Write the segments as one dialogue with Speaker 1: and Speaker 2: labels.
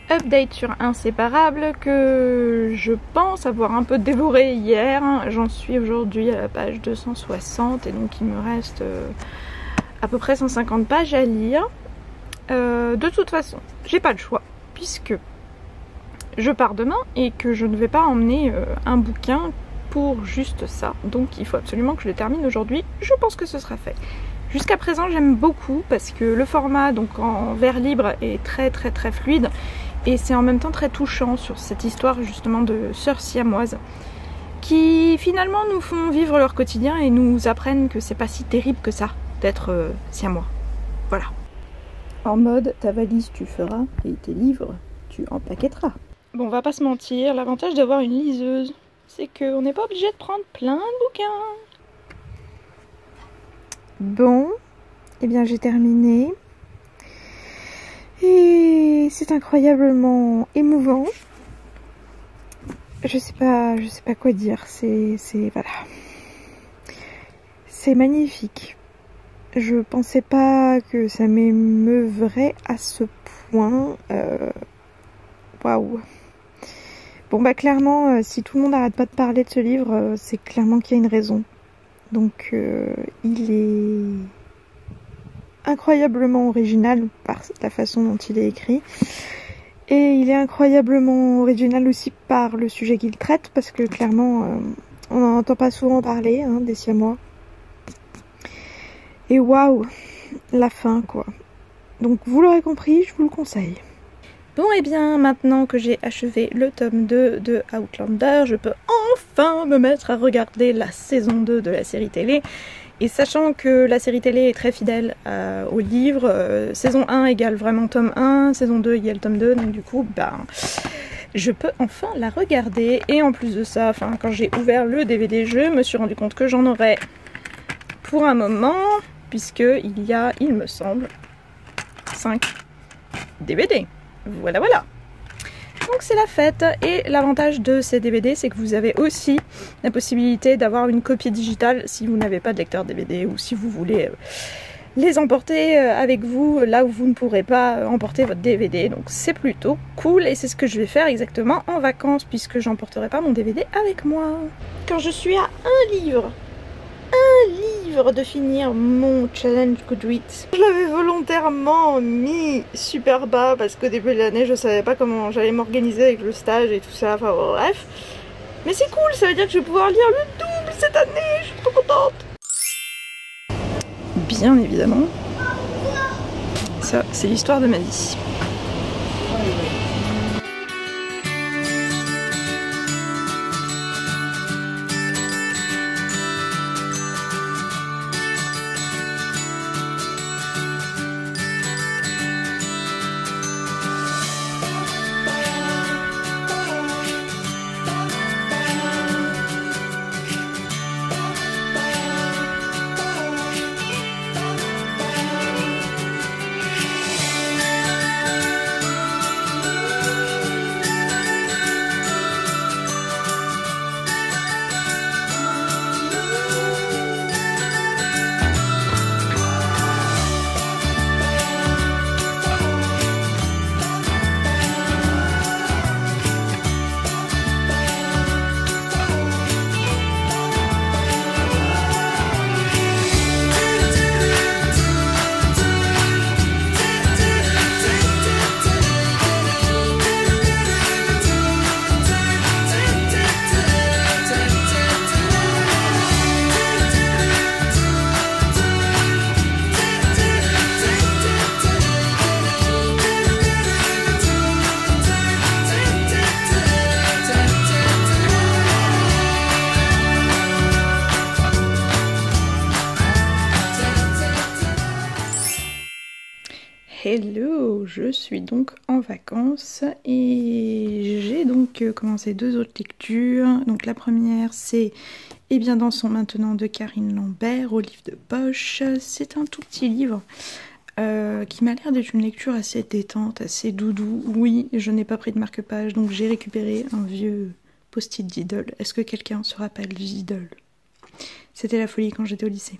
Speaker 1: Update sur Inséparables que je pense avoir un peu dévoré hier. J'en suis aujourd'hui à la page 260 et donc il me reste à peu près 150 pages à lire. De toute façon, j'ai pas le choix puisque je pars demain et que je ne vais pas emmener un bouquin pour juste ça. Donc il faut absolument que je le termine aujourd'hui. Je pense que ce sera fait. Jusqu'à présent, j'aime beaucoup parce que le format donc en vers libre est très fluide. Et c'est en même temps très touchant sur cette histoire justement de sœurs siamoises qui finalement nous font vivre leur quotidien et nous apprennent que c'est pas si terrible que ça d'être siamois. Voilà. En mode ta valise tu feras et tes livres tu empaquetteras. Bon, on va pas se mentir, l'avantage d'avoir une liseuse, c'est qu'on n'est pas obligé de prendre plein de bouquins. Bon, eh bien j'ai terminé. Et c'est incroyablement émouvant. Je sais pas quoi dire. Voilà. C'est magnifique. Je pensais pas que ça m'émeuvrait à ce point. Waouh. Bon bah clairement, si tout le monde n'arrête pas de parler de ce livre, c'est clairement qu'il y a une raison. Donc il est incroyablement original par la façon dont il est écrit et il est incroyablement original aussi par le sujet qu'il traite parce que clairement on n'en entend pas souvent parler des siamois et waouh la fin quoi. Donc vous l'aurez compris, je vous le conseille. Bon et bien maintenant que j'ai achevé le tome 2 de Outlander, je peux enfin me mettre à regarder la saison 2 de la série télé. Et sachant que la série télé est très fidèle au livre, saison 1 égale vraiment tome 1, saison 2 égale tome 2, donc du coup, je peux enfin la regarder. Et en plus de ça, quand j'ai ouvert le DVD, je me suis rendu compte que j'en aurais pour un moment, puisqu'il y a, il me semble, 5 DVD. Voilà. Donc c'est la fête et l'avantage de ces DVD c'est que vous avez aussi la possibilité d'avoir une copie digitale si vous n'avez pas de lecteur DVD ou si vous voulez les emporter avec vous là où vous ne pourrez pas emporter votre DVD. Donc c'est plutôt cool et c'est ce que je vais faire exactement en vacances puisque j'emporterai pas mon DVD avec moi. Quand je suis à un livre de finir mon challenge Goodreads. Je l'avais volontairement mis super bas parce qu'au début de l'année je savais pas comment j'allais m'organiser avec le stage et tout ça, enfin bref. Mais c'est cool, ça veut dire que je vais pouvoir lire le double cette année, je suis trop contente. Bien évidemment, ça c'est l'histoire de ma vie. Hello, je suis donc en vacances et j'ai donc commencé 2 autres lectures. Donc la première c'est Eh bien dansons maintenant de Karine Lambert au livre de poche. C'est un tout petit livre qui m'a l'air d'être une lecture assez détente, assez doudou. Oui, je n'ai pas pris de marque-page donc j'ai récupéré un vieux post-it Didol. Est-ce que quelqu'un se rappelle du Didol? C'était la folie quand j'étais au lycée.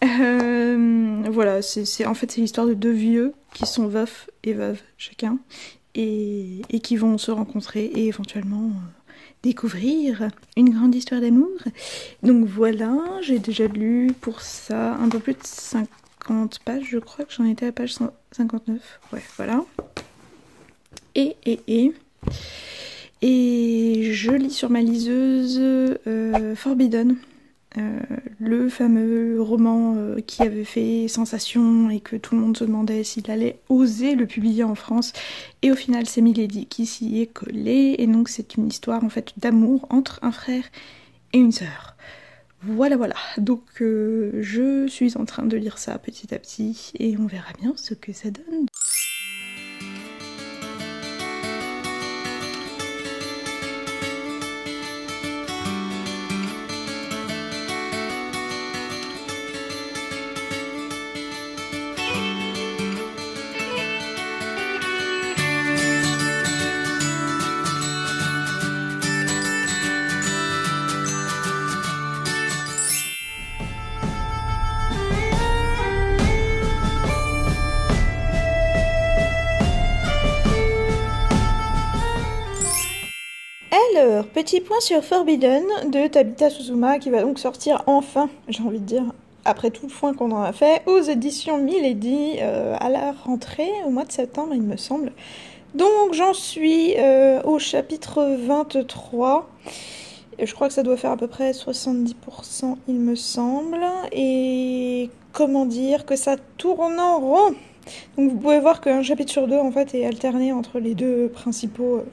Speaker 1: Voilà, en fait c'est l'histoire de 2 vieux qui sont veufs et veuves chacun et qui vont se rencontrer et éventuellement découvrir une grande histoire d'amour. Donc voilà, j'ai déjà lu pour ça un peu plus de 50 pages, je crois que j'en étais à page 59. Ouais, voilà. Et je lis sur ma liseuse Forbidden, le fameux roman qui avait fait sensation et que tout le monde se demandait s'il allait oser le publier en France. Et au final, c'est Milady qui s'y est collée. Et donc, c'est une histoire en fait d'amour entre un frère et une sœur. Voilà, voilà. Donc, je suis en train de lire ça petit à petit et on verra bien ce que ça donne. Alors, petit point sur Forbidden de Tabitha Suzuma qui va donc sortir enfin, j'ai envie de dire, après tout le foin qu'on en a fait, aux éditions Milady à la rentrée, au mois de septembre il me semble. Donc j'en suis au chapitre 23, je crois que ça doit faire à peu près 70% il me semble, et comment dire que ça tourne en rond. Donc vous pouvez voir qu'un chapitre sur deux en fait est alterné entre les deux principaux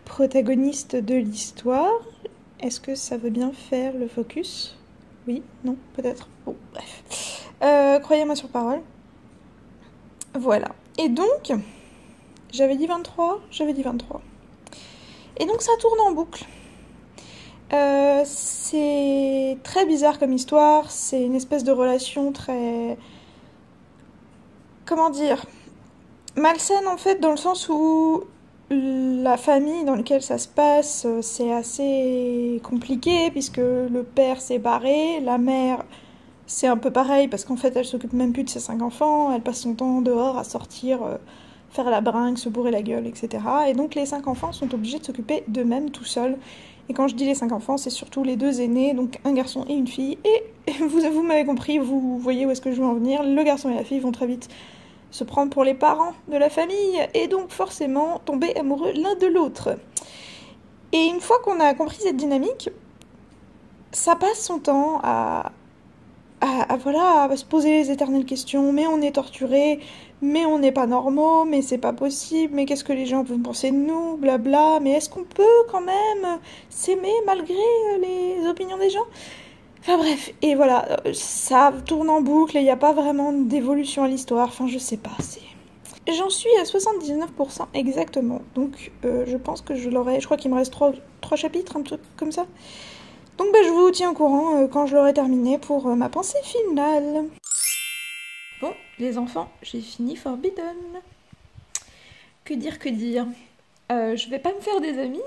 Speaker 1: protagoniste de l'histoire. Est-ce que ça veut bien faire le focus? Oui, non, peut-être. Bon, bref. Croyez-moi sur parole. Voilà. Et donc, j'avais dit 23. Et donc ça tourne en boucle. C'est très bizarre comme histoire. C'est une espèce de relation très... Comment dire? Malsaine en fait, dans le sens où la famille dans laquelle ça se passe, c'est assez compliqué puisque le père s'est barré, la mère c'est un peu pareil parce qu'en fait elle s'occupe même plus de ses 5 enfants, elle passe son temps dehors à sortir, faire la bringue, se bourrer la gueule, etc. Et donc les 5 enfants sont obligés de s'occuper d'eux-mêmes tout seuls. Et quand je dis les 5 enfants, c'est surtout les 2 aînés, donc un garçon et une fille. Et vous m'avez compris, vous voyez où est-ce que je veux en venir, le garçon et la fille vont très vite se prendre pour les parents de la famille et donc forcément tomber amoureux l'un de l'autre. Et une fois qu'on a compris cette dynamique, ça passe son temps à se poser les éternelles questions. Mais on est torturé, mais on n'est pas normaux, mais c'est pas possible, mais qu'est-ce que les gens peuvent penser de nous, blabla, mais est-ce qu'on peut quand même s'aimer malgré les opinions des gens ? Enfin bref, et voilà, ça tourne en boucle et il n'y a pas vraiment d'évolution à l'histoire, enfin je sais pas, c'est... J'en suis à 79% exactement, donc je pense que je l'aurai, je crois qu'il me reste 3 chapitres, un truc comme ça. Donc je vous tiens au courant quand je l'aurai terminé pour ma pensée finale. Bon, les enfants, j'ai fini Forbidden. Que dire je vais pas me faire des amis.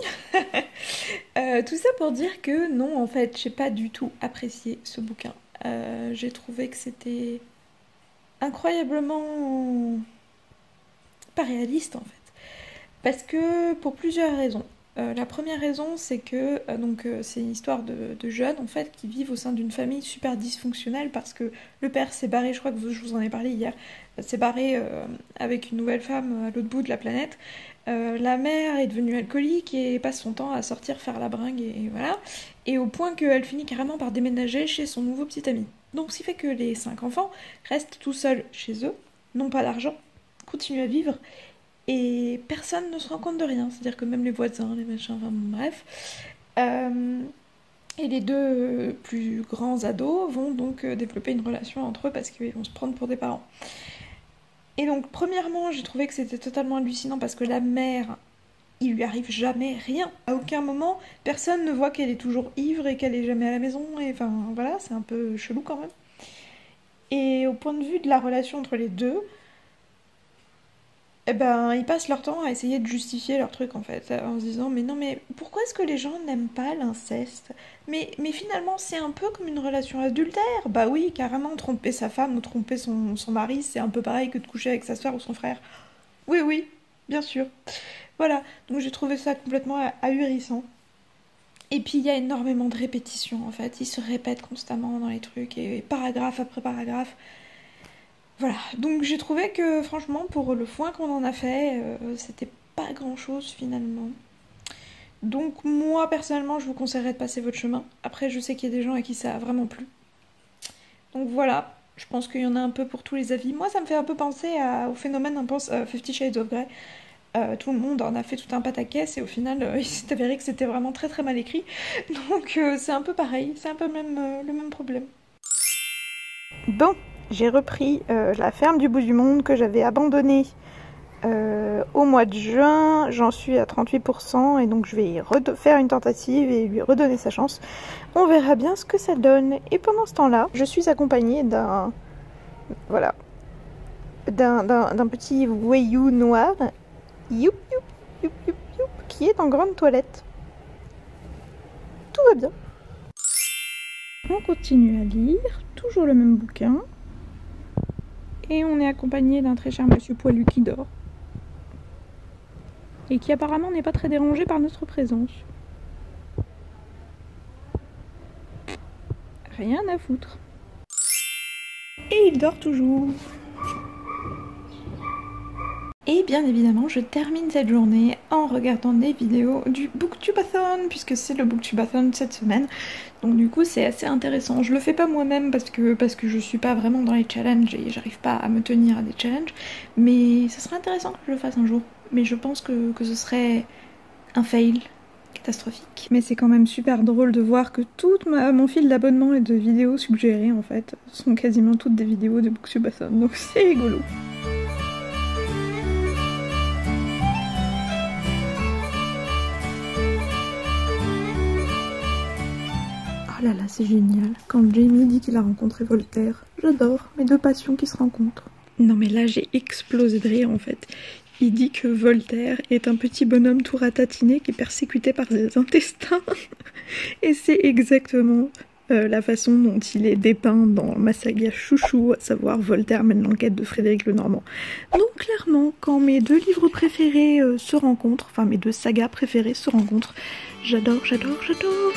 Speaker 1: Tout ça pour dire que non, en fait, j'ai pas du tout apprécié ce bouquin. J'ai trouvé que c'était incroyablement pas réaliste en fait. Parce que pour plusieurs raisons. La première raison, c'est que c'est une histoire de jeunes en fait qui vivent au sein d'une famille super dysfonctionnelle parce que le père s'est barré, je crois que je vous en ai parlé hier, s'est barré avec une nouvelle femme à l'autre bout de la planète. La mère est devenue alcoolique et passe son temps à sortir faire la bringue et voilà. Et au point qu'elle finit carrément par déménager chez son nouveau petit ami. Donc ce qui fait que les 5 enfants restent tout seuls chez eux, n'ont pas d'argent, continuent à vivre et personne ne se rend compte de rien. C'est-à-dire que même les voisins, les machins, enfin bref. Et les 2 plus grands ados vont donc développer une relation entre eux parce qu'ils vont se prendre pour des parents. Et donc, premièrement, j'ai trouvé que c'était totalement hallucinant parce que la mère, il lui arrive jamais rien. À aucun moment, personne ne voit qu'elle est toujours ivre et qu'elle est jamais à la maison. Et enfin, voilà, c'est un peu chelou quand même. Et au point de vue de la relation entre les deux, ils passent leur temps à essayer de justifier leur truc en fait, en se disant mais non mais pourquoi est-ce que les gens n'aiment pas l'inceste ? Mais finalement c'est un peu comme une relation adultère. Bah oui, carrément, tromper sa femme ou tromper son mari, c'est un peu pareil que de coucher avec sa soeur ou son frère. Oui, bien sûr. Voilà, donc j'ai trouvé ça complètement ahurissant. Et puis il y a énormément de répétitions en fait, ils se répètent constamment dans les trucs, et paragraphe après paragraphe. Voilà, donc j'ai trouvé que franchement pour le foin qu'on en a fait, c'était pas grand chose finalement. Donc moi personnellement je vous conseillerais de passer votre chemin. Après je sais qu'il y a des gens à qui ça a vraiment plu. Donc voilà, je pense qu'il y en a un peu pour tous les avis. Moi ça me fait un peu penser au phénomène 50 Shades of Grey. Tout le monde en a fait tout un pataquès et au final il s'est avéré que c'était vraiment très très mal écrit. Donc c'est un peu pareil, c'est un peu le même problème. Bon, j'ai repris la ferme du bout du monde que j'avais abandonnée au mois de juin. J'en suis à 38% et donc je vais faire une tentative et lui redonner sa chance. On verra bien ce que ça donne. Et pendant ce temps-là, je suis accompagnée d'un petit voyou noir, youp, youp, youp, youp, youp, qui est en grande toilette. Tout va bien. On continue à lire, toujours le même bouquin. Et on est accompagné d'un très cher monsieur poilu qui dort. Et qui apparemment n'est pas très dérangé par notre présence. Rien à foutre. Et il dort toujours. Et bien évidemment, je termine cette journée en regardant des vidéos du Booktubeathon, puisque c'est le Booktubeathon cette semaine. Donc du coup, c'est assez intéressant. Je le fais pas moi-même parce que je suis pas vraiment dans les challenges et j'arrive pas à me tenir à des challenges. Mais ce serait intéressant que je le fasse un jour. Mais je pense que ce serait un fail catastrophique. Mais c'est quand même super drôle de voir que tout mon fil d'abonnement et de vidéos suggérées en fait sont quasiment toutes des vidéos de Booktubeathon. Donc c'est rigolo. Oh là là, c'est génial. Quand Jamie dit qu'il a rencontré Voltaire, j'adore mes deux passions qui se rencontrent. Non mais là j'ai explosé de rire en fait. Il dit que Voltaire est un petit bonhomme tout ratatiné qui est persécuté par ses intestins. Et c'est exactement la façon dont il est dépeint dans ma saga chouchou, à savoir Voltaire mène l'enquête de Frédéric Lenormand. Donc clairement, quand mes deux livres préférés se rencontrent, enfin mes deux sagas préférées se rencontrent, j'adore, j'adore, j'adore.